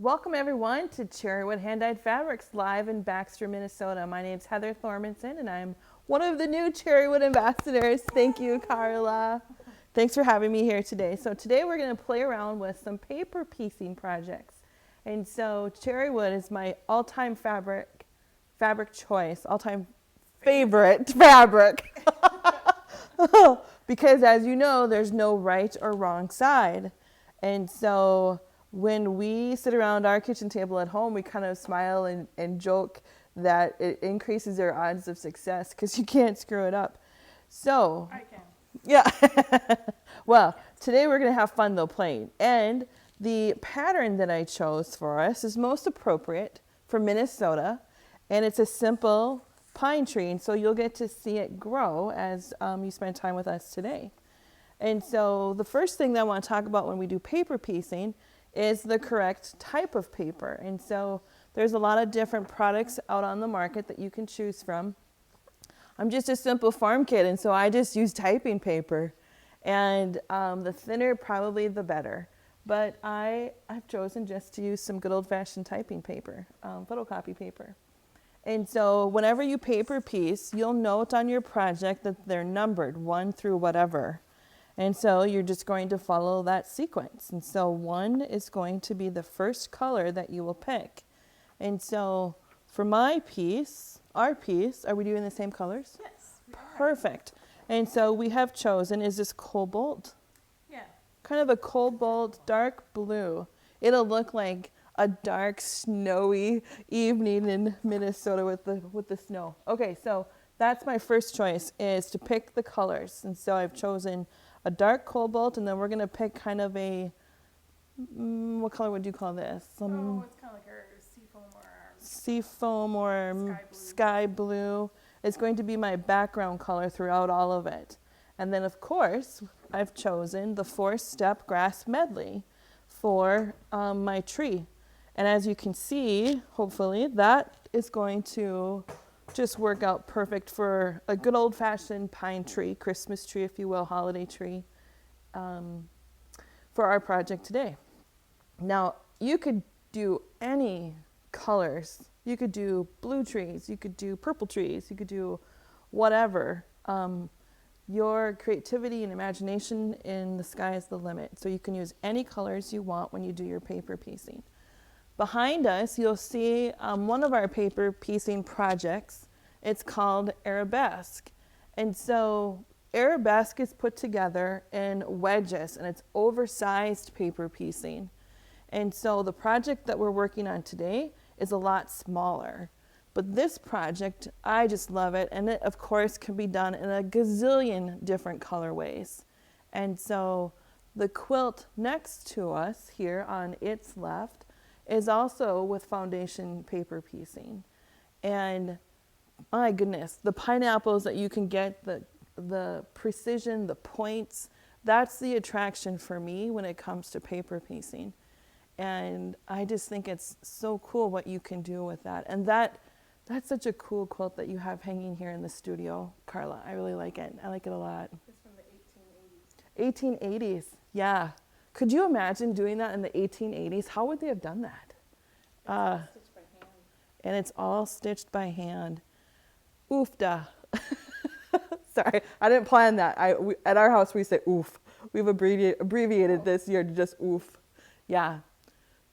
Welcome everyone to Cherrywood Hand Dyed Fabrics live in Baxter, Minnesota. My name's Heather Thormodson and I'm one of the new Cherrywood ambassadors. Thank you, Carla. Thanks for having me here today. So today we're going to play around with some paper piecing projects. And so Cherrywood is my all-time fabric choice, all-time favorite fabric. Because as you know, there's no right or wrong side. And so when we sit around our kitchen table at home, we kind of smile and joke that it increases your odds of success because you can't screw it up. So, I can. Yeah. Well, today we're going to have fun though playing. And the pattern that I chose for us is most appropriate for Minnesota. And it's a simple pine tree. And so you'll get to see it grow as you spend time with us today. And so the first thing that I want to talk about when we do paper piecing is the correct type of paper. And so there's a lot of different products out on the market that you can choose from. I'm just a simple farm kid, and so I just use typing paper. And the thinner, probably the better. But I've chosen just to use some good old-fashioned typing paper, photocopy paper. And so whenever you paper piece, you'll note on your project that they're numbered 1 through whatever. And so you're just going to follow that sequence. And so 1 is going to be the first color that you will pick. And so for my piece, our piece, are we doing the same colors? Yes. Perfect. And so we have chosen, is this cobalt? Yeah. Kind of a cobalt dark blue. It'll look like a dark snowy evening in Minnesota with the snow. Okay, so that's my first choice, is to pick the colors. And so I've chosen a dark cobalt, and then we're going to pick kind of a, what color would you call this? It's kind of like a seafoam or sky blue. It's going to be my background color throughout all of it. And then, of course, I've chosen the 4-step grass medley for my tree. And as you can see, hopefully, that is going to just work out perfect for a good old-fashioned pine tree, Christmas tree, if you will, holiday tree, for our project today. Now, you could do any colors. You could do blue trees, you could do purple trees, you could do whatever. Your creativity and imagination in the sky is the limit. So you can use any colors you want when you do your paper piecing. Behind us, you'll see one of our paper piecing projects. It's called Arabesque. And so Arabesque is put together in wedges, and it's oversized paper piecing. And so the project that we're working on today is a lot smaller. But this project, I just love it. And it, of course, can be done in a gazillion different colorways. And so the quilt next to us here on its left is also with foundation paper piecing. And my goodness, the pineapples that you can get, the precision, the points, that's the attraction for me when it comes to paper piecing. And I just think it's so cool what you can do with that. And that's such a cool quilt that you have hanging here in the studio, Carla. I really like it. I like it a lot. It's from the 1880s. 1880s, yeah. Could you imagine doing that in the 1880s? How would they have done that? Stitched by hand. And it's all stitched by hand. Oofda. Sorry, I didn't plan that. At our house, we say oof. We've abbreviated this year to just oof. Yeah.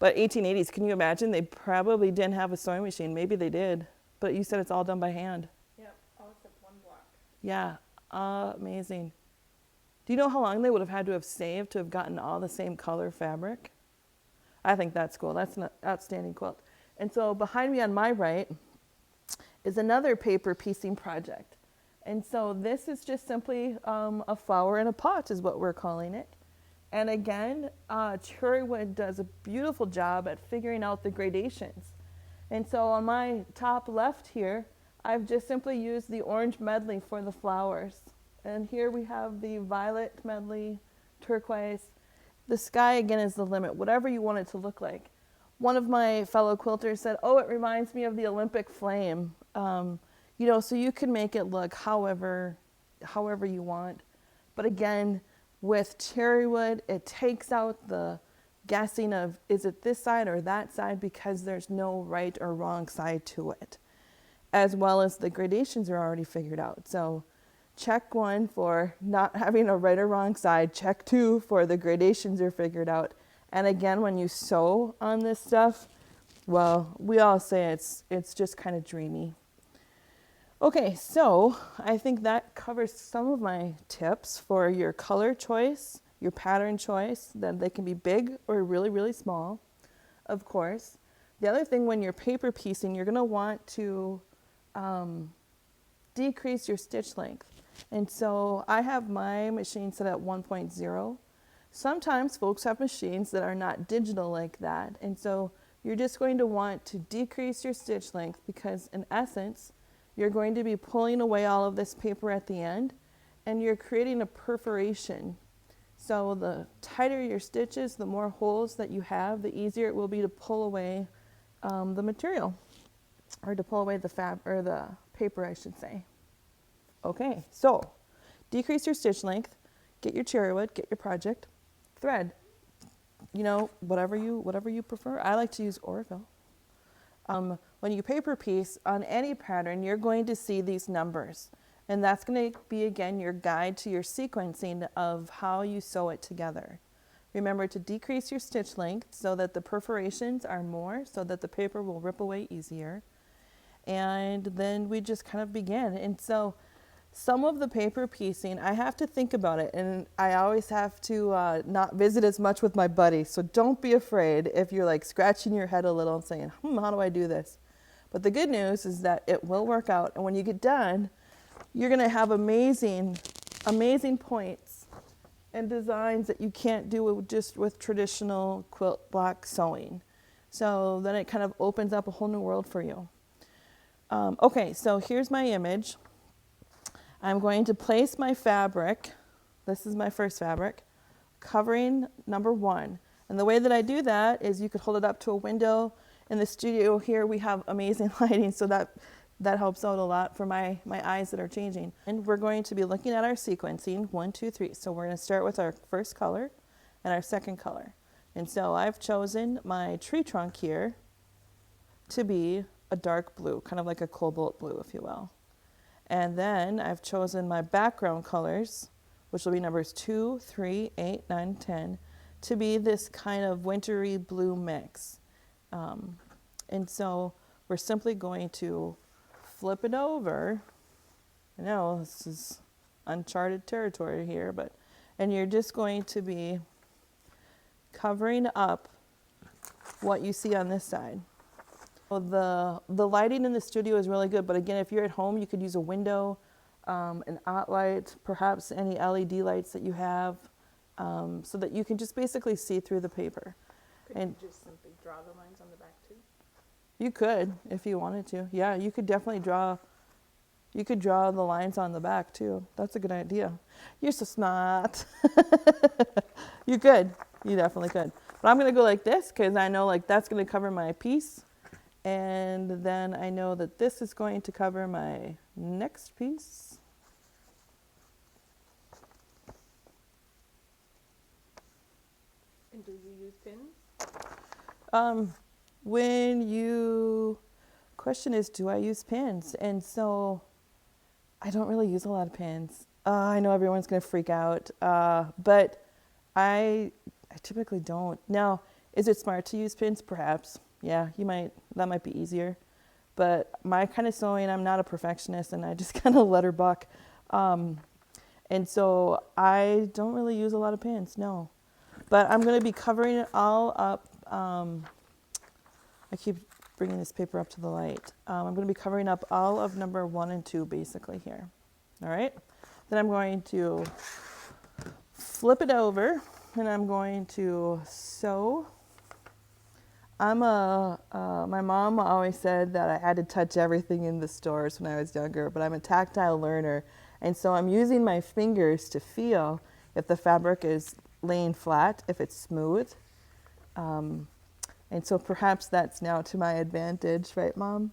But 1880s, can you imagine? They probably didn't have a sewing machine. Maybe they did. But you said it's all done by hand. Yep, all except 1 block. Yeah, amazing. Do you know how long they would have had to have saved to have gotten all the same color fabric? I think that's cool. That's an outstanding quilt. And so behind me on my right is another paper piecing project. And so this is just simply a flower in a pot is what we're calling it. And again, Cherrywood does a beautiful job at figuring out the gradations. And so on my top left here, I've just simply used the orange medley for the flowers. And here we have the violet medley, turquoise. The sky again is the limit, whatever you want it to look like. One of my fellow quilters said, oh, it reminds me of the Olympic flame. You know, so you can make it look however you want. But again, with Cherrywood, it takes out the guessing of, is it this side or that side, because there's no right or wrong side to it, as well as the gradations are already figured out. So check 1 for not having a right or wrong side, check 2 for the gradations are figured out. And again, when you sew on this stuff, well, we all say it's just kind of dreamy. Okay, so I think that covers some of my tips for your color choice, your pattern choice, that they can be big or really, really small, of course. The other thing, when you're paper piecing, you're gonna want to decrease your stitch length. And so I have my machine set at 1.0. Sometimes folks have machines that are not digital like that. And so you're just going to want to decrease your stitch length, because in essence, you're going to be pulling away all of this paper at the end, and you're creating a perforation. So the tighter your stitches, the more holes that you have, the easier it will be to pull away the material, or to pull away the the paper, I should say. Okay, so decrease your stitch length, get your Cherrywood, get your project, thread, you know, whatever you prefer. I like to use Orville. When you paper piece on any pattern, you're going to see these numbers, and that's going to be, again, your guide to your sequencing of how you sew it together. Remember to decrease your stitch length so that the perforations are more, so that the paper will rip away easier. And then we just kind of begin. And so some of the paper piecing, I have to think about it, and I always have to not visit as much with my buddy. So don't be afraid if you're like scratching your head a little and saying, how do I do this? But the good news is that it will work out. And when you get done, you're going to have amazing, amazing points and designs that you can't do just with traditional quilt block sewing. So then it kind of opens up a whole new world for you. Okay, so here's my image. I'm going to place my fabric. This is my first fabric, covering number 1. And the way that I do that is you could hold it up to a window. In the studio here, we have amazing lighting, so that helps out a lot for my eyes that are changing. And we're going to be looking at our sequencing, 1, 2, 3. So we're going to start with our first color and our second color. And so I've chosen my tree trunk here to be a dark blue, kind of like a cobalt blue, if you will. And then I've chosen my background colors, which will be numbers 2, 3, 8, 9, 10, to be this kind of wintry blue mix. And so we're simply going to flip it over. I know this is uncharted territory here, and you're just going to be covering up what you see on this side. Well, the lighting in the studio is really good, but again, if you're at home, you could use a window, an OT light, perhaps any LED lights that you have, so that you can just basically see through the paper. Could you just simply draw the lines on the back too? You could, if you wanted to. Yeah, you could definitely draw. You could draw the lines on the back too. That's a good idea. You're so smart. You could. You definitely could. But I'm gonna go like this because I know like that's gonna cover my piece. And then I know that this is going to cover my next piece. And do you use pins? Question is, do I use pins? And so I don't really use a lot of pins. I know everyone's going to freak out, but I typically don't. Now, is it smart to use pins? Perhaps. Yeah, that might be easier. But my kind of sewing, I'm not a perfectionist, and I just kind of let her buck. And so I don't really use a lot of pins, no. But I'm going to be covering it all up. I keep bringing this paper up to the light. I'm going to be covering up all of number 1 and 2 basically here. All right. Then I'm going to flip it over and I'm going to sew. My mom always said that I had to touch everything in the stores when I was younger, but I'm a tactile learner. And so I'm using my fingers to feel if the fabric is laying flat, if it's smooth. And so perhaps that's now to my advantage, right, Mom?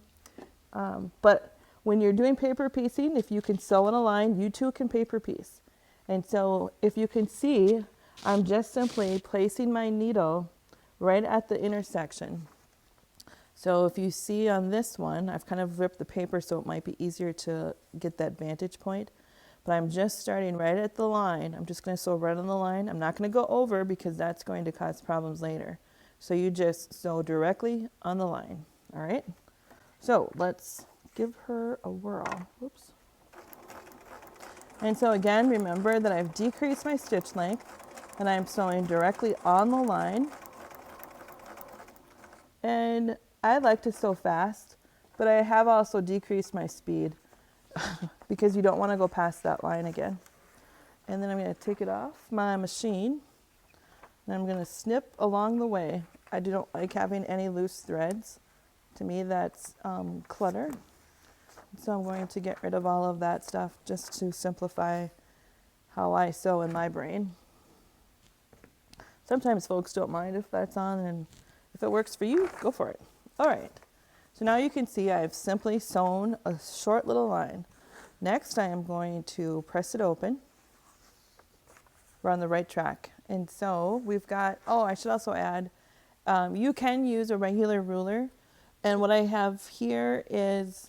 But when you're doing paper piecing, if you can sew in a line, you too can paper piece. And so if you can see, I'm just simply placing my needle right at the intersection. So if you see on this one, I've kind of ripped the paper so it might be easier to get that vantage point. But I'm just starting right at the line. I'm just going to sew right on the line. I'm not going to go over because that's going to cause problems later. So you just sew directly on the line. All right? So let's give her a whirl. Oops. And so again, remember that I've decreased my stitch length and I'm sewing directly on the line. And I like to sew fast, but I have also decreased my speed because you don't want to go past that line again. And then I'm going to take it off my machine and I'm going to snip along the way. I don't like having any loose threads. To me, that's clutter. So I'm going to get rid of all of that stuff just to simplify how I sew in my brain. Sometimes folks don't mind if that's on, and if it works for you, go for it. All right, so now you can see I've simply sewn a short little line. Next, I am going to press it open. We're on the right track. And so we've got, oh, I should also add, you can use a regular ruler. And what I have here is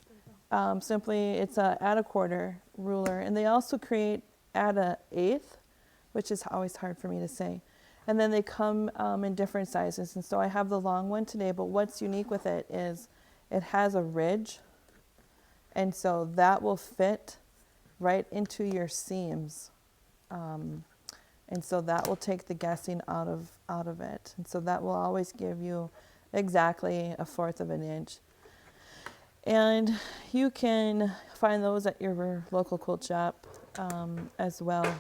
simply, it's a add a quarter ruler. And they also create add a eighth, which is always hard for me to say. And then they come in different sizes. And so I have the long one today, but what's unique with it is it has a ridge. And so that will fit right into your seams. And so that will take the guessing out of it. And so that will always give you exactly 1/4 of an inch. And you can find those at your local quilt shop as well.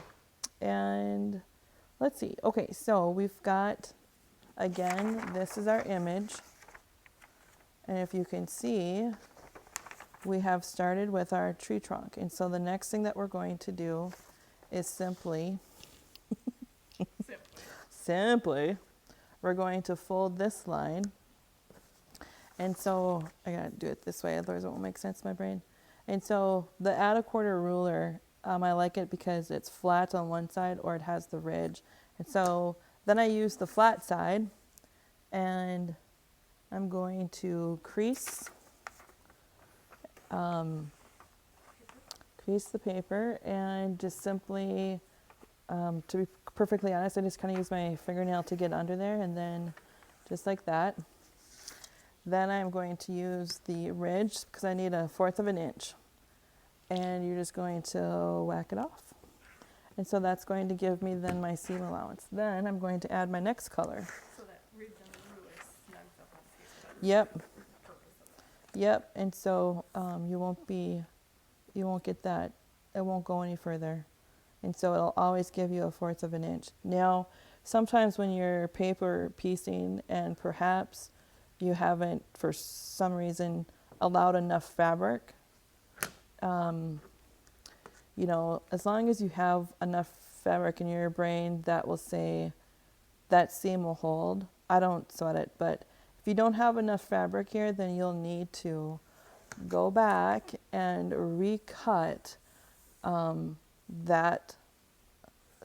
And let's see. Okay, so we've got, again, this is our image. And if you can see, we have started with our tree trunk. And so the next thing that we're going to do is simply, we're going to fold this line. And so I gotta do it this way, otherwise it won't make sense in my brain. And so the add a quarter ruler, I like it because it's flat on one side or it has the ridge. And so then I use the flat side and I'm going to crease the paper and just simply, to be perfectly honest, I just kind of use my fingernail to get under there and then just like that. Then I'm going to use the ridge because I need 1/4 of an inch. And you're just going to whack it off. And so that's going to give me then my seam allowance. Then I'm going to add my next color. So that ridge on the ruler snugs up on the paper. Yep. Yep. And so you won't get that. It won't go any further. And so it'll always give you 1/4 of an inch. Now, sometimes when you're paper piecing and perhaps you haven't, for some reason, allowed enough fabric, you know, as long as you have enough fabric in your brain that will say that seam will hold. I don't sweat it, but if you don't have enough fabric here, then you'll need to go back and recut that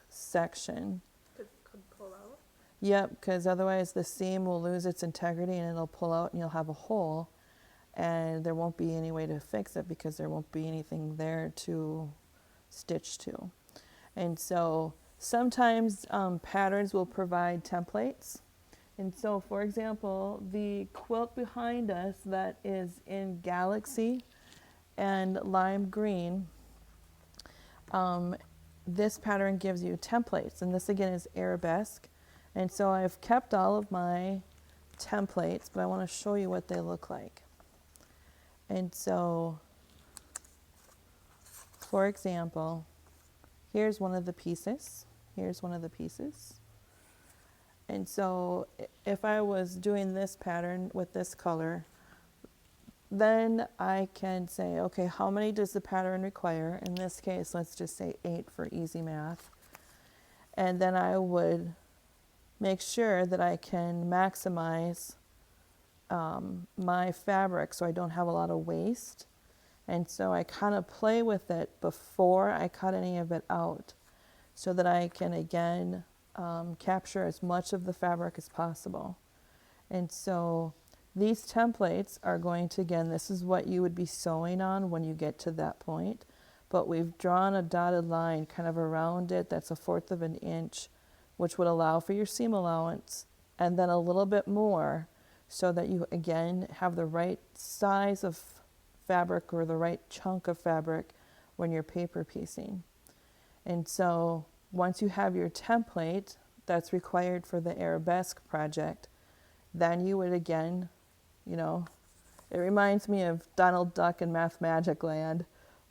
section. Could pull out? Yep, because otherwise the seam will lose its integrity and it'll pull out and you'll have a hole and there won't be any way to fix it because there won't be anything there to stitch to. And so sometimes patterns will provide templates. And so, for example, the quilt behind us that is in Galaxy and Lime Green, this pattern gives you templates. And this again is arabesque. And so I've kept all of my templates, but I want to show you what they look like. And so, for example, here's one of the pieces. Here's one of the pieces. And so if I was doing this pattern with this color, then I can say, okay, how many does the pattern require? In this case, let's just say 8 for easy math. And then I would make sure that I can maximize my fabric so I don't have a lot of waste. And so I kind of play with it before I cut any of it out so that I can again capture as much of the fabric as possible. And so these templates are going to, again, this is what you would be sewing on when you get to that point. But we've drawn a dotted line kind of around it that's 1/4 of an inch, which would allow for your seam allowance, and then a little bit more so that you, again, have the right size of fabric or the right chunk of fabric when you're paper piecing. And so once you have your template that's required for the arabesque project, then you would again, you know, it reminds me of Donald Duck in Math Magic Land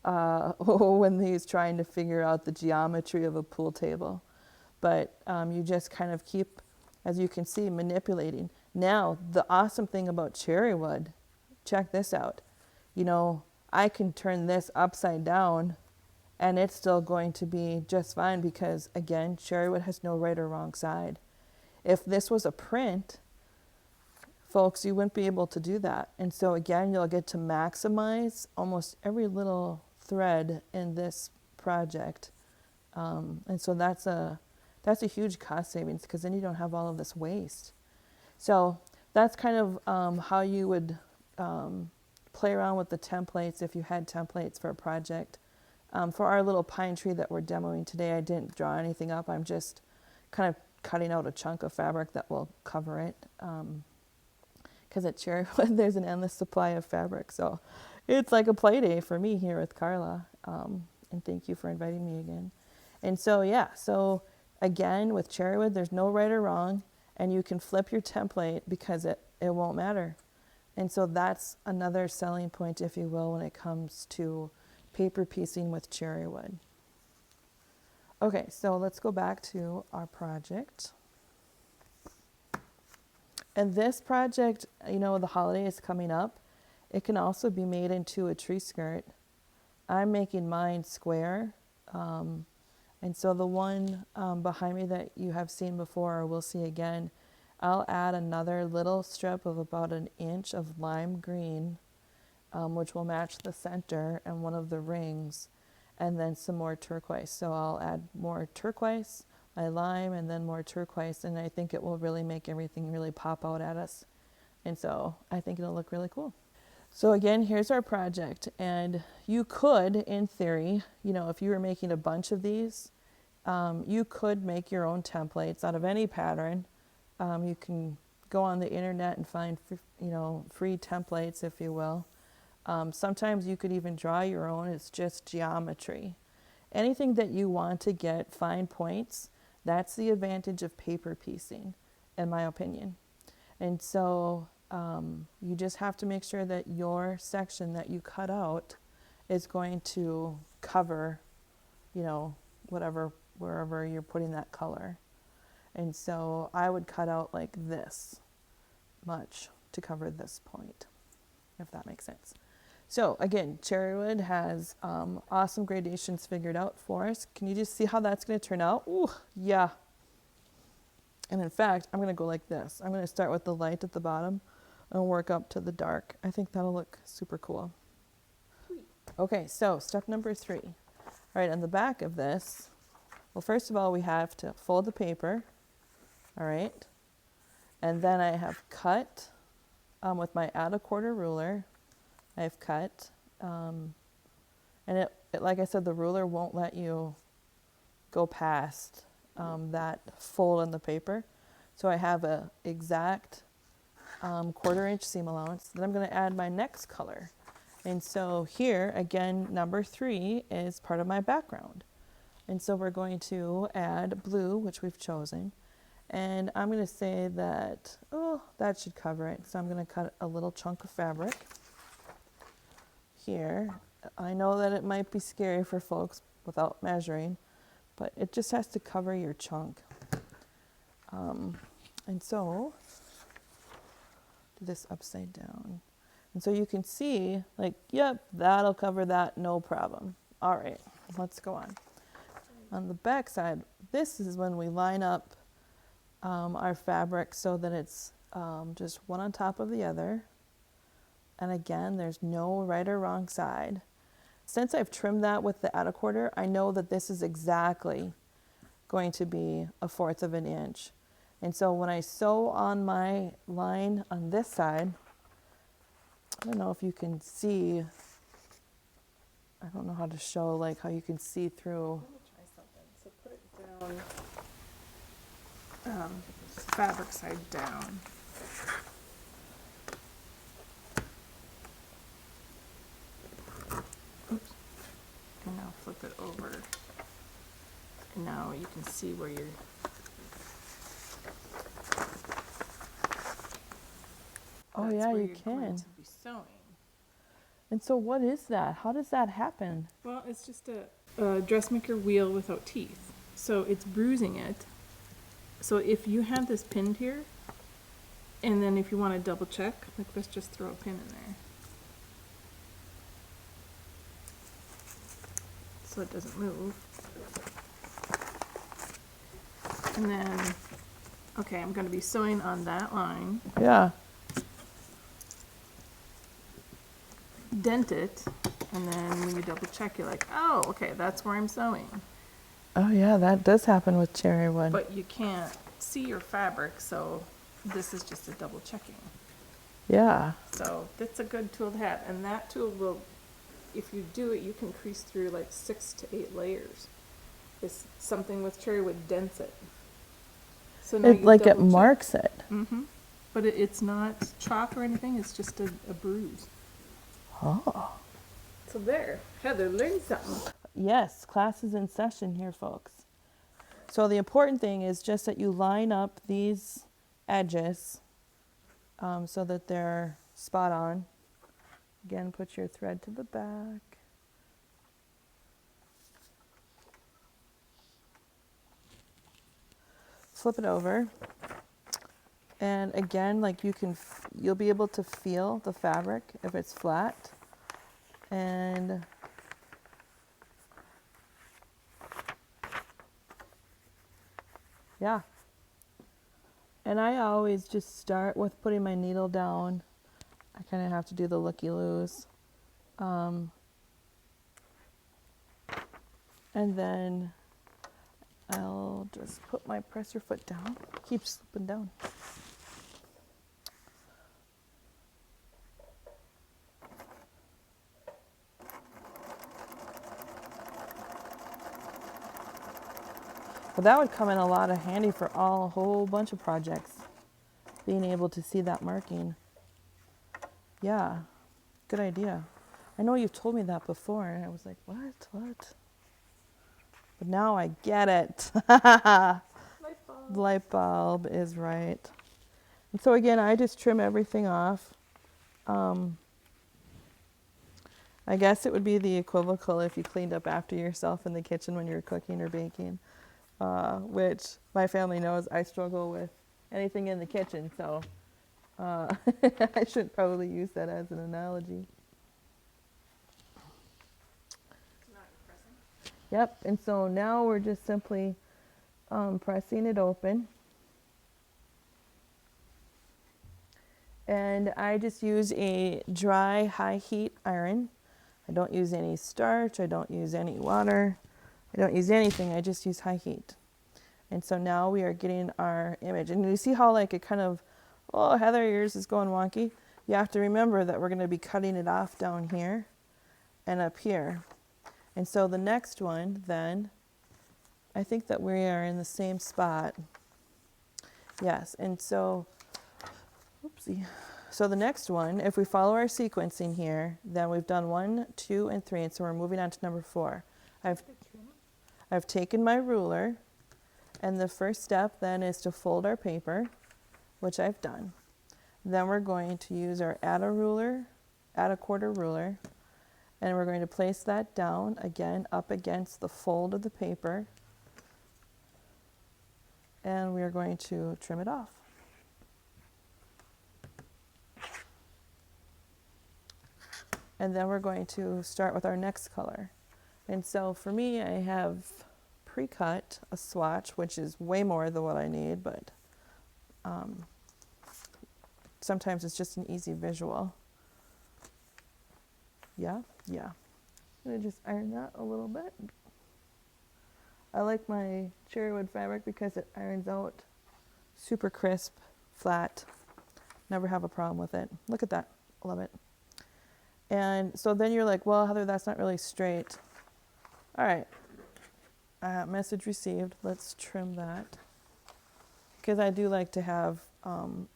when he's trying to figure out the geometry of a pool table. But you just kind of keep, as you can see, manipulating. Now, the awesome thing about Cherrywood, check this out. You know, I can turn this upside down and it's still going to be just fine because, again, Cherrywood has no right or wrong side. If this was a print, folks, you wouldn't be able to do that. And so, again, you'll get to maximize almost every little thread in this project. And so that's a huge cost savings because then you don't have all of this waste. So that's kind of how you would play around with the templates if you had templates for a project. For our little pine tree that we're demoing today, I didn't draw anything up. I'm just kind of cutting out a chunk of fabric that will cover it. Because at Cherrywood, there's an endless supply of fabric. So it's like a play day for me here with Carla. And thank you for inviting me again. And so, yeah, so again, with Cherrywood, there's no right or wrong. And you can flip your template because it won't matter. And so that's another selling point, if you will, when it comes to paper piecing with Cherrywood. Okay, so let's go back to our project. And this project, you know, the holiday is coming up. It can also be made into a tree skirt. I'm making mine square. And so the one behind me that you have seen before or will see again, I'll add another little strip of about 1 inch of lime green, which will match the center and one of the rings, and then some more turquoise. So I'll add more turquoise, my lime, and then more turquoise, and I think it will really make everything really pop out at us. And so I think it'll look really cool. So again, here's our project, and you could, in theory, you know, if you were making a bunch of these, you could make your own templates out of any pattern. You can go on the internet and find, you know, free templates, if you will. Sometimes you could even draw your own. It's just geometry. Anything that you want to get fine points, that's the advantage of paper piecing, in my opinion. And so you just have to make sure that your section that you cut out is going to cover, you know, wherever you're putting that color. And so I would cut out like this much to cover this point, if that makes sense. So again, Cherrywood has awesome gradations figured out for us. Can you just see how that's going to turn out? Ooh, yeah. And in fact, I'm going to go like this. I'm going to start with the light at the bottom and work up to the dark. I think that'll look super cool. Okay, so step number 3. All right, on the back of this, well, first of all, we have to fold the paper. All right. And then I have cut with my add a quarter ruler. I've cut, and it, like I said, the ruler won't let you go past that fold in the paper. So I have a exact 1/4 inch seam allowance. Then I'm going to add my next color. And so here, again, number 3 is part of my background. And so we're going to add blue, which we've chosen. And I'm going to say that, oh, that should cover it. So I'm going to cut a little chunk of fabric here. I know that it might be scary for folks without measuring, but it just has to cover your chunk. And so, do this upside down. And so you can see, like, yep, that'll cover that, no problem. All right, let's go on. On the back side, this is when we line up our fabric so that it's just one on top of the other. And again, there's no right or wrong side. Since I've trimmed that with the outer quarter, I know that this is exactly going to be 1/4 of an inch. And so when I sew on my line on this side, I don't know if you can see, I don't know how to show like how you can see through. Let me try something. So put it down, fabric side down. Oops. And now flip it over. And now you can see where you're. Oh That's yeah, where you you're going can. to be sewing. And so what is that? How does that happen? Well, it's just a dressmaker wheel without teeth. So it's bruising it. So if you have this pinned here, and then if you want to double check, like let's just throw a pin in there. So it doesn't move. And then, okay, I'm going to be sewing on that line. Yeah. Dent it, and then when you double check, you're like, oh, okay, that's where I'm sewing. Oh yeah, that does happen with Cherrywood. But you can't see your fabric, so this is just a double checking. Yeah. So that's a good tool to have, and that tool will, if you do it, you can crease through like 6 to 8 layers. It's something with Cherrywood dents it. So now It you like it double check. marks it. Mm-hmm. But it's not chalk or anything, it's just a bruise. Oh. So there, Heather learned something. Yes, class is in session here, folks. So the important thing is just that you line up these edges so that they're spot on. Again, put your thread to the back. Flip it over. And again, like you'll be able to feel the fabric if it's flat. And yeah. And I always just start with putting my needle down. I kind of have to do the looky-loos. And then I'll just put my presser foot down. Keep slipping down. But that would come in a lot of handy for a whole bunch of projects. Being able to see that marking. Yeah, good idea. I know you've told me that before, and I was like, what? But now I get it. Light bulb. The light bulb is right. And so again, I just trim everything off. I guess it would be the equivocal if you cleaned up after yourself in the kitchen when you're cooking or baking, which my family knows I struggle with anything in the kitchen, so I should probably use that as an analogy. Yep, and so now we're just simply pressing it open. And I just use a dry high heat iron. I don't use any starch, I don't use any water, I don't use anything, I just use high heat. And so now we are getting our image. And you see how like it kind of, oh, Heather, yours is going wonky. You have to remember that we're going to be cutting it off down here and up here. And so the next one then, I think that we are in the same spot. Yes, and so, oopsie. So the next one, if we follow our sequencing here, then we've done 1, 2, and 3, and so we're moving on to number 4. I've taken my ruler, and the first step then is to fold our paper, which I've done. Then we're going to use our add a quarter ruler, and we're going to place that down again up against the fold of the paper, and we are going to trim it off. and then we're going to start with our next color. And so for me, I have pre-cut a swatch, which is way more than what I need, but sometimes it's just an easy visual. Yeah. I'm gonna just iron that a little bit. I like my Cherrywood fabric because it irons out super crisp, flat. Never have a problem with it. Look at that, love it. And so then you're like, well, Heather, that's not really straight. All right, message received. Let's trim that. Because I do like to have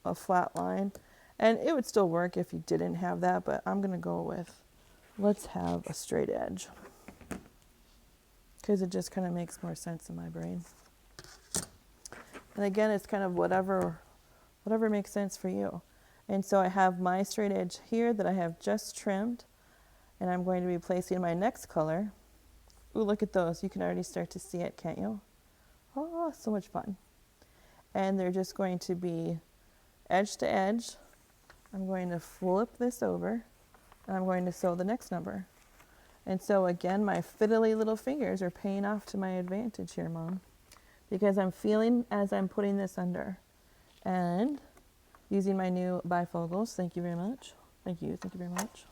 a flat line. And it would still work if you didn't have that, but I'm gonna go with, let's have a straight edge. Because it just kind of makes more sense in my brain. And again, it's kind of whatever makes sense for you. And so I have my straight edge here that I have just trimmed, and I'm going to be placing my next color. Ooh, look at those. You can already start to see it, can't you? Oh, so much fun. And they're just going to be edge to edge. I'm going to flip this over, and I'm going to sew the next number. And so again, my fiddly little fingers are paying off to my advantage here, Mom, because I'm feeling as I'm putting this under. And using my new bifocals, thank you very much. Thank you very much.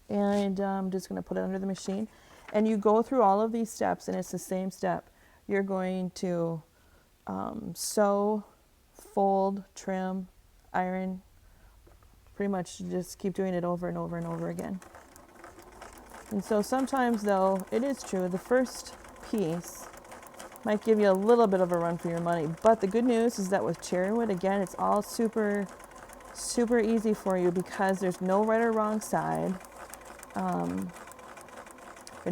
And I'm just gonna put it under the machine. And you go through all of these steps, and it's the same step. You're going to sew, fold, trim, iron, pretty much just keep doing it over and over and over again. And so sometimes, though, it is true, the first piece might give you a little bit of a run for your money. But the good news is that with Cherrywood, again, it's all super, super easy for you because there's no right or wrong side. And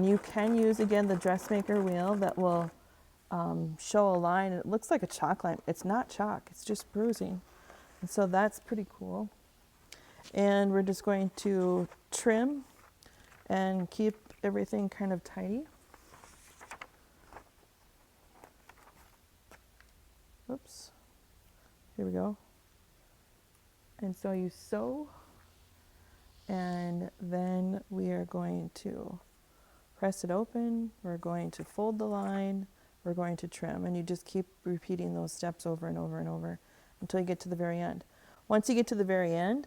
you can use, again, the dressmaker wheel that will show a line. It looks like a chalk line. It's not chalk, it's just bruising. And so that's pretty cool. And we're just going to trim and keep everything kind of tidy. Oops, here we go. And so you sew, and then we are going to press it open, we're going to fold the line, we're going to trim, and you just keep repeating those steps over and over and over until you get to the very end. Once you get to the very end,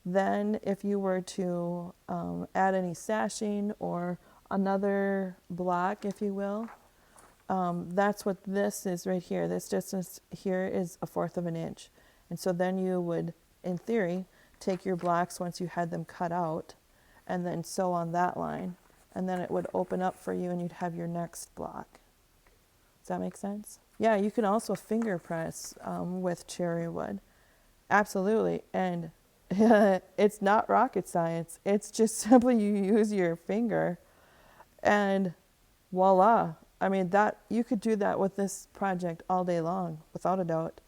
then if you were to add any sashing or another block, if you will, that's what this is right here. This distance here is 1/4 of an inch. And so then you would, in theory, take your blocks once you had them cut out and then sew on that line. And then it would open up for you and you'd have your next block. Does that make sense? Yeah, you can also finger press with Cherrywood. Absolutely. And it's not rocket science. It's just simply you use your finger and voila. I mean, that you could do that with this project all day long, without a doubt.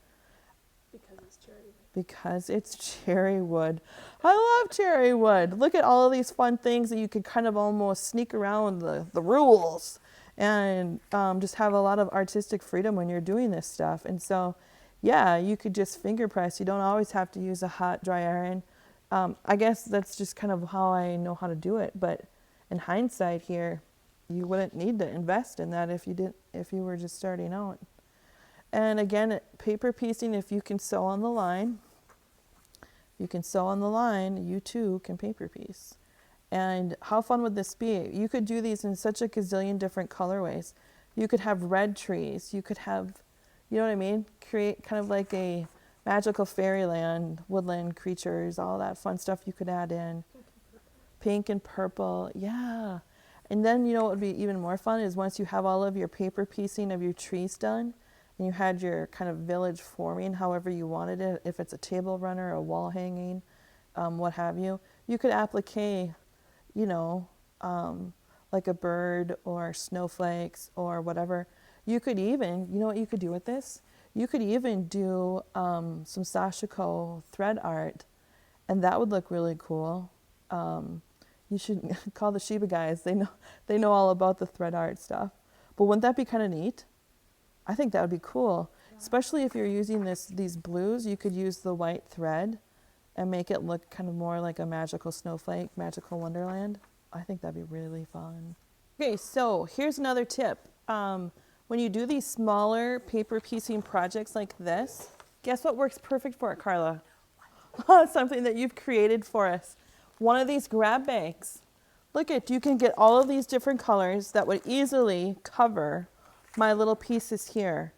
Because it's Cherrywood. Because it's Cherrywood. I love Cherrywood. Look at all of these fun things that you could kind of almost sneak around the rules and just have a lot of artistic freedom when you're doing this stuff. And so, yeah, you could just finger press. You don't always have to use a hot, dry iron. I guess that's just kind of how I know how to do it. But in hindsight here, you wouldn't need to invest in that if you were just starting out. And again, paper piecing, if you can sew on the line, you too can paper piece. And how fun would this be? You could do these in such a gazillion different colorways. You could have red trees. You could have, you know what I mean? Create kind of like a magical fairyland, woodland creatures, all that fun stuff you could add in. Pink and purple, yeah. And then, you know what would be even more fun is once you have all of your paper piecing of your trees done, and you had your kind of village forming however you wanted it, if it's a table runner, a wall hanging, what have you, you could applique, you know, like a bird or snowflakes or whatever. You could even, you know what you could do with this? You could even do some sashiko thread art, and that would look really cool. You should call the Shiba guys. They know all about the thread art stuff. But wouldn't that be kind of neat? I think that would be cool, especially if you're using these blues. You could use the white thread and make it look kind of more like a magical snowflake, magical wonderland. I think that'd be really fun. Okay, so here's another tip. When you do these smaller paper piecing projects like this, guess what works perfect for it, Carla? Something that you've created for us. One of these grab bags. Look at, you can get all of these different colors that would easily cover my little pieces here.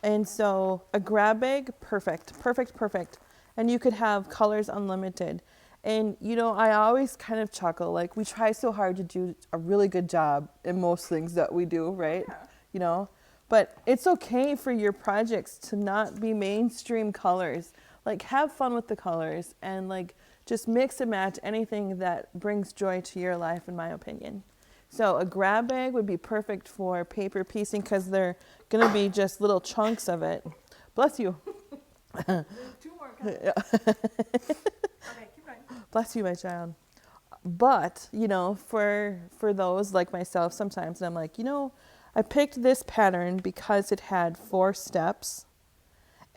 And so a grab bag, perfect, perfect, perfect. And you could have colors unlimited. And you know, I always kind of chuckle, like we try so hard to do a really good job in most things that we do, right? Yeah. You know, but it's okay for your projects to not be mainstream colors. Like have fun with the colors and like just mix and match anything that brings joy to your life, in my opinion. So a grab bag would be perfect for paper piecing because they're going to be just little chunks of it. Bless you. There's 2 more coming. Yeah. Okay, keep going. Bless you, my child. But, you know, for those like myself sometimes, I'm like, you know, I picked this pattern because it had 4 steps.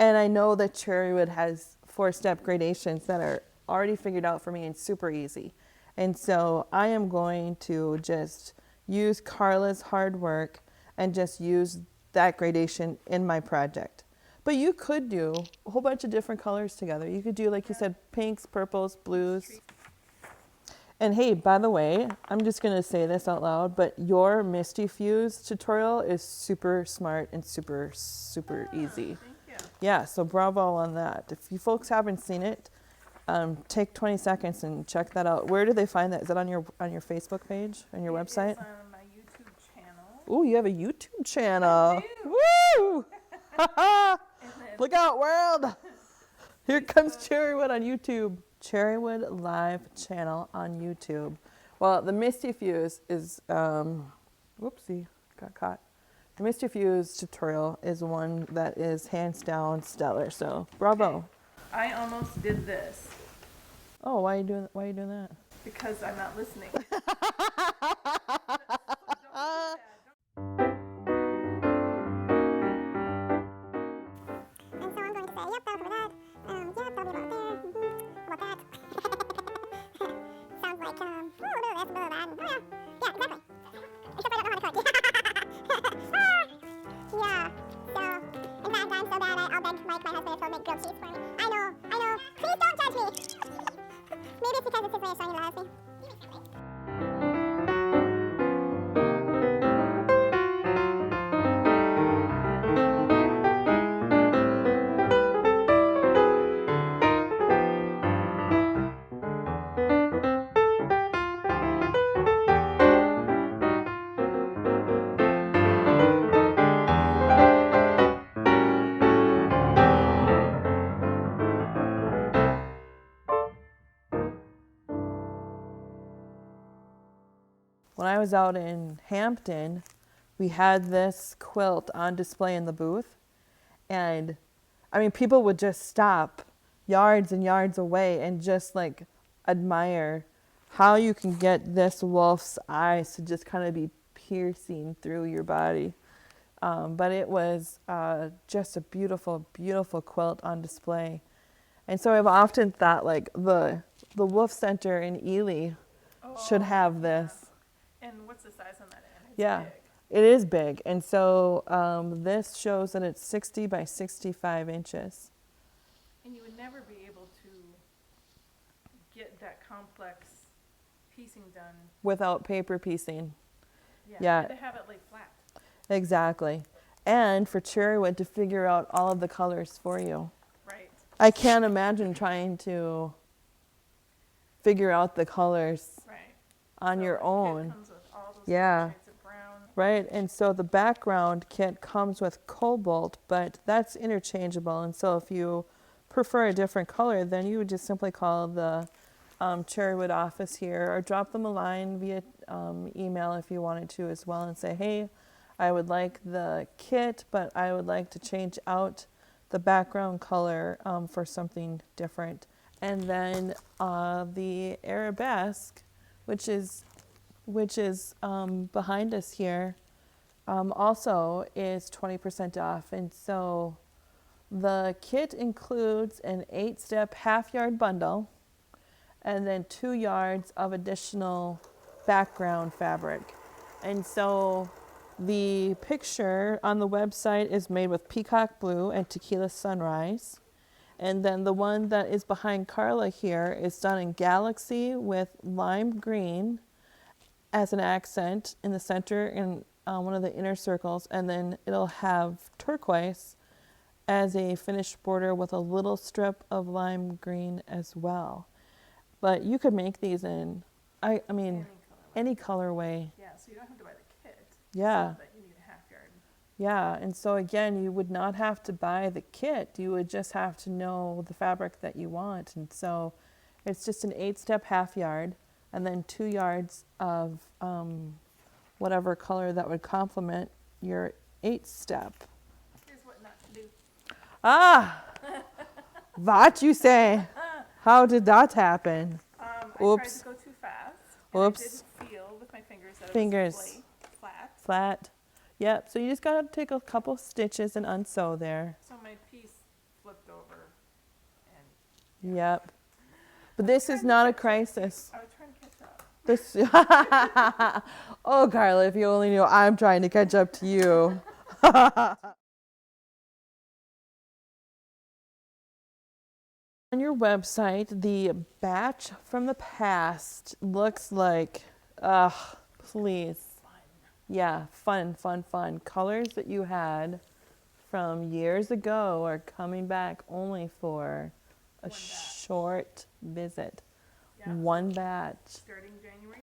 And I know that Cherrywood has 4-step gradations that are already figured out for me and super easy. And so I am going to just use Carla's hard work and just use that gradation in my project. But you could do a whole bunch of different colors together. You could do, like you said, pinks, purples, blues. And hey, by the way, I'm just going to say this out loud, but your Misty Fuse tutorial is super smart and super, super easy. Thank you. Yeah, so bravo on that. If you folks haven't seen it, take 20 seconds and check that out. Where do they find that? Is that on your Facebook page, on your website? It is on my YouTube channel. Oh, you have a YouTube channel. Woo! Look out, world! Here comes Cherrywood on YouTube. Cherrywood live channel on YouTube. Well, the Misty Fuse is, whoopsie, got caught. The Misty Fuse tutorial is one that is hands down stellar. So bravo. I almost did this Oh, why are you doing that? because I'm not listening. And so I'm going to say, yep, that'll be that. Yep, that'll be about there. About that. Sounds like, oh, a little bit of this, a little of that. Oh, yeah. Yeah, exactly. Except I don't know how to cook. Yeah. So, in fact, I'm so bad, I'll beg my husband if he'll make grilled cheese for me. I know. Please don't judge me. Maybe it's because it's his way of showing he loves me. When I was out in Hampton, we had this quilt on display in the booth. And I mean, people would just stop yards and yards away and just like admire how you can get this wolf's eyes to just kind of be piercing through your body. But it was just a beautiful, beautiful quilt on display. And so I've often thought like the Wolf Center in Ely should have this. And what's the size on that end? It's Yeah, big. it is big. And so this shows that it's 60 by 65 inches. And you would never be able to get that complex piecing done. Without paper piecing. Yeah. Yeah. You had to have it laid flat. Exactly. And for Cherrywood to figure out all of the colors for you. Right. I can't imagine trying to figure out the colors Right. on So your the kit own. comes with all those Yeah. shades of brown. Right, and so the background kit comes with cobalt, but that's interchangeable. And so if you prefer a different color, then you would just simply call the Cherrywood office here or drop them a line via email if you wanted to as well and say, hey, I would like the kit, but I would like to change out the background color for something different. And then the arabesque, which is behind us here, also is 20% off. And so The kit includes an 8-step half-yard bundle and then 2 yards of additional background fabric. And so the picture on the website is made with peacock blue and tequila sunrise. And then the one that is behind Carla here is done in galaxy with lime green as an accent in the center in one of the inner circles. And then it'll have turquoise as a finished border with a little strip of lime green as well. But you could make these in, I mean, any colorway. Yeah, so you don't have to buy the kit. Yeah. But you need a half yard. Yeah, and so again, you would not have to buy the kit. You would just have to know the fabric that you want. And so it's just an 8-step half yard and then 2 yards of whatever color that would complement your 8-step. Here's what not to do. Ah, what you say? How did that happen? I tried Oops. to go too fast. Oops. And I didn't feel with my fingers that Fingers. it was flat. Flat. Yep, so you just gotta take a couple stitches and unsew there. So my piece flipped over. And Yep. But this is not a crisis. I was trying to catch up. This. Oh, Carla, if you only knew I'm trying to catch up to you. On your website, the batch from the past looks like, please. Yeah, fun. Colors that you had from years ago are coming back only for a short visit. Yeah. One batch. Starting January.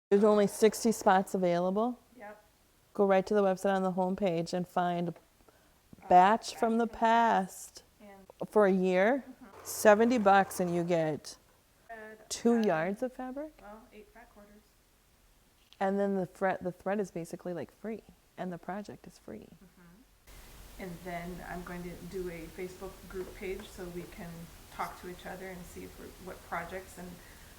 There's only 60 spots available. Yep. Go right to the website on the homepage and find batch from the past And for a year. $70 and you get red, 2 yards of fabric. well, 8 fat quarters. And then the thread is basically like free, and the project is free. And then I'm going to do a Facebook group page so we can talk to each other and see what projects. And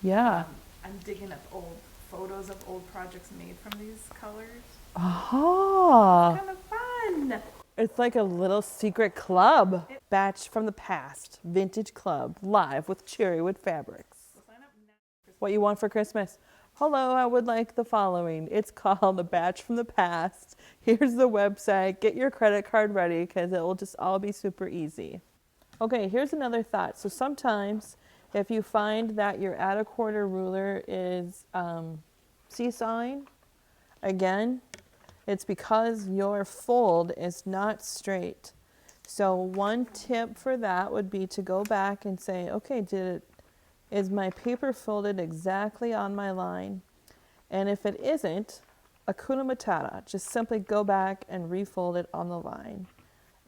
Yeah. I'm digging up old photos of old projects made from these colors. Aha! Kind of fun. It's like a little secret club. Batch from the past, vintage club, live with Cherrywood fabrics. So sign up now. What you want for Christmas? Hello, I would like the following. It's called A Batch from the Past. Here's the website. Get your credit card ready because it will just all be super easy. Okay, here's another thought. So sometimes if you find that your add a quarter ruler is seesawing, again, it's because your fold is not straight. So one tip for that would be to go back and say, okay, is my paper folded exactly on my line? And if it isn't, Hakuna Matata, just simply go back and refold it on the line.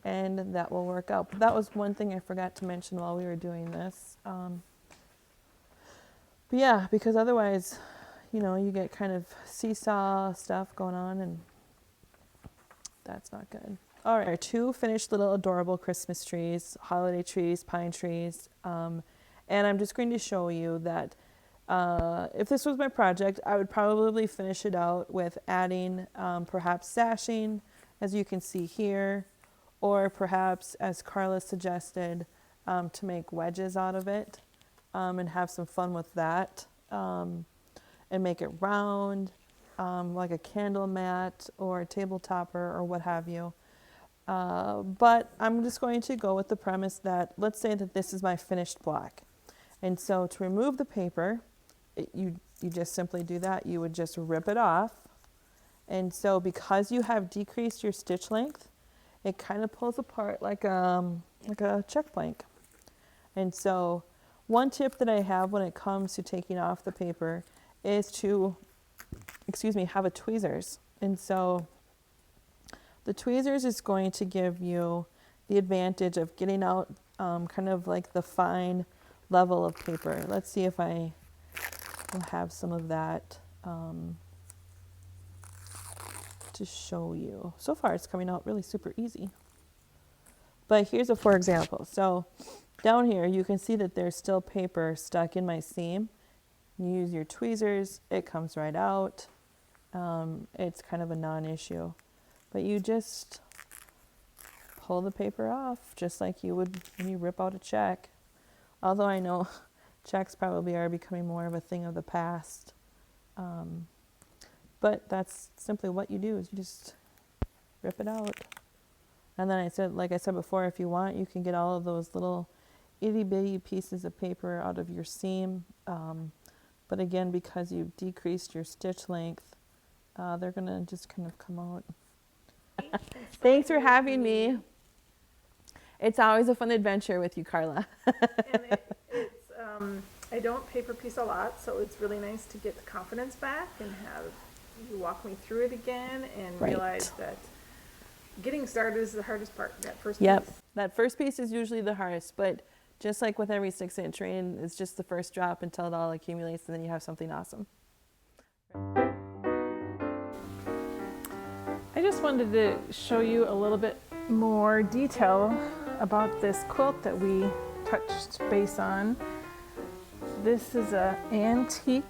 And that will work out. But that was one thing I forgot to mention while we were doing this. But yeah, because otherwise, you get kind of seesaw stuff going on and that's not good. All right, 2 finished little adorable Christmas trees, holiday trees, pine trees. And I'm just going to show you that if this was my project, I would probably finish it out with adding perhaps sashing, as you can see here, or perhaps, as Carla suggested, to make wedges out of it and have some fun with that and make it round, like a candle mat or a table topper or what have you. But I'm just going to go with the premise that, let's say that this is my finished block. And so to remove the paper, you just simply do that. You would just rip it off. And so because you have decreased your stitch length, it kind of pulls apart like a check blank. And so one tip that I have when it comes to taking off the paper is to, have a tweezers. And so the tweezers is going to give you the advantage of getting out kind of like the fine level of paper. Let's see if I will have some of that to show you. So far it's coming out really super easy. But here's a for example. So down here you can see that there's still paper stuck in my seam. You use your tweezers, it comes right out. It's kind of a non-issue. But you just pull the paper off just like you would when you rip out a check. Although I know checks probably are becoming more of a thing of the past. But that's simply what you do, is you just rip it out. And then like I said before, if you want, you can get all of those little itty bitty pieces of paper out of your seam. But again, because you've decreased your stitch length, they're gonna just kind of come out. Thanks for having me. It's always a fun adventure with you, Carla. And I don't paper piece a lot, so it's really nice to get the confidence back and have you walk me through it again and realize that getting started is the hardest part, that first piece. That first piece is usually the hardest, but just like with every 6-inch rain, it's just the first drop until it all accumulates and then you have something awesome. I just wanted to show you a little bit more detail about this quilt that we touched base on. This is an antique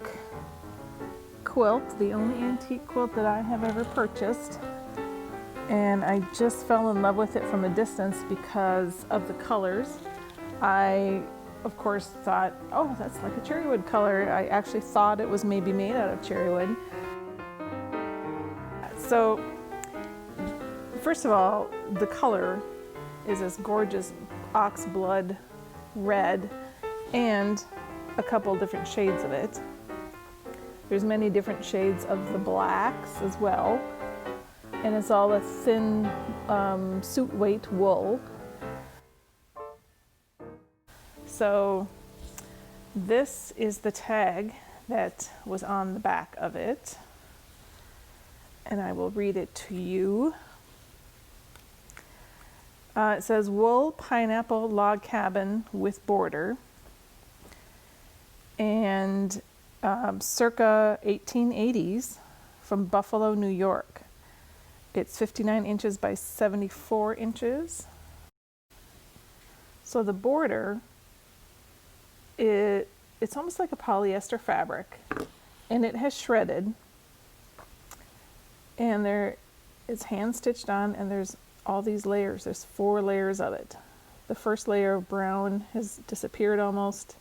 quilt, the only antique quilt that I have ever purchased. And I just fell in love with it from a distance because of the colors. I, of course, thought, oh, that's like a cherrywood color. I actually thought it was maybe made out of cherrywood. So, first of all, the color is this gorgeous ox blood red and a couple different shades of it. There's many different shades of the blacks as well. And it's all a thin suit weight wool. So this is the tag that was on the back of it. And I will read it to you. It says wool pineapple log cabin with border. And circa 1880s from Buffalo, New York. It's 59 inches by 74 inches. So the border, it's almost like a polyester fabric, and it has shredded. And it's hand stitched on, and there's all these layers. There's 4 layers of it. The first layer of brown has disappeared almost,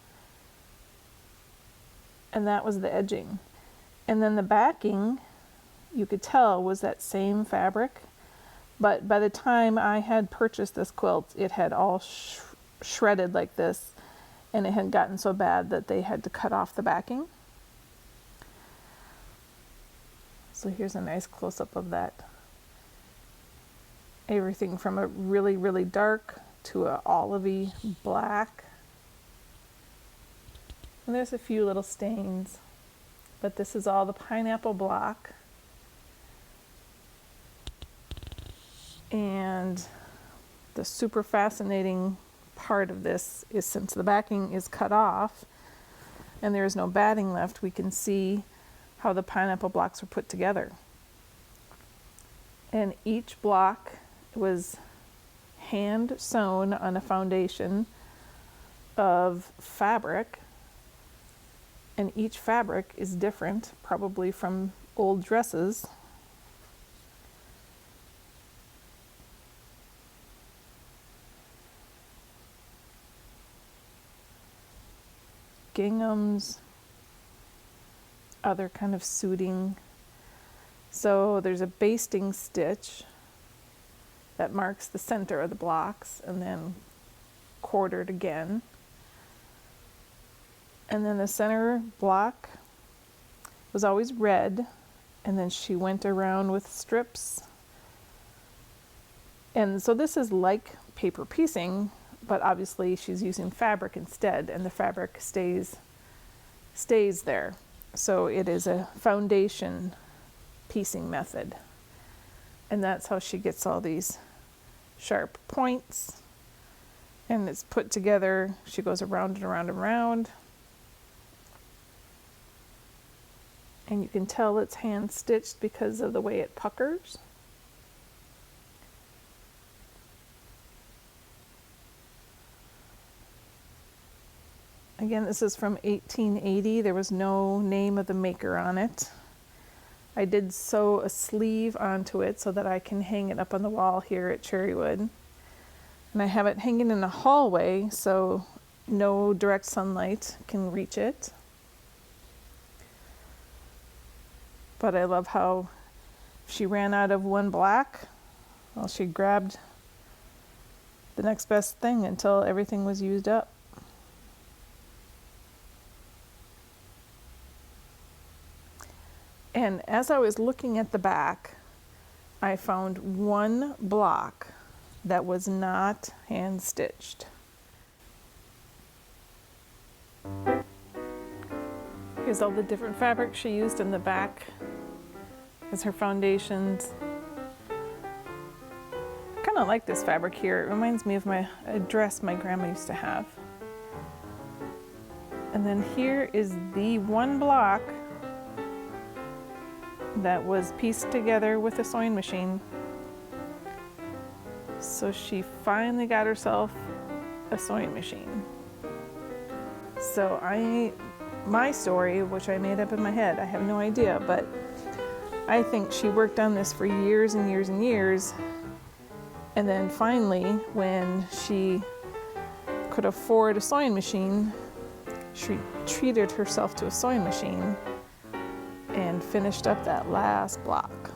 and that was the edging. And then the backing, you could tell, was that same fabric, but by the time I had purchased this quilt, it had all shredded like this, and it had gotten so bad that they had to cut off the backing. So here's a nice close-up of that. Everything from a really, really dark to a olivey black. And there's a few little stains, but this is all the pineapple block. And the super fascinating part of this is, since the backing is cut off and there is no batting left, we can see how the pineapple blocks were put together. And each block was hand sewn on a foundation of fabric, and each fabric is different, probably from old dresses. Ginghams, other kind of suiting. So there's a basting stitch that marks the center of the blocks, and then quartered again. And then the center block was always red, and then she went around with strips. And so this is like paper piecing, but obviously she's using fabric instead, and the fabric stays there. So it is a foundation piecing method. And that's how she gets all these sharp points. And it's put together, she goes around and around and around. And you can tell it's hand stitched because of the way it puckers. Again, this is from 1880. There was no name of the maker on it. I did sew a sleeve onto it so that I can hang it up on the wall here at Cherrywood. And I have it hanging in the hallway so no direct sunlight can reach it. But I love how she ran out of one black. Well, she grabbed the next best thing until everything was used up. And as I was looking at the back, I found one block that was not hand stitched. Here's all the different fabrics she used in the back as her foundations. I kind of like this fabric here. It reminds me of a dress my grandma used to have. And then here is the one block that was pieced together with a sewing machine. So she finally got herself a sewing machine. So my story, which I made up in my head, I have no idea, but I think she worked on this for years and years and years. And then finally, when she could afford a sewing machine, she treated herself to a sewing machine and finished up that last block.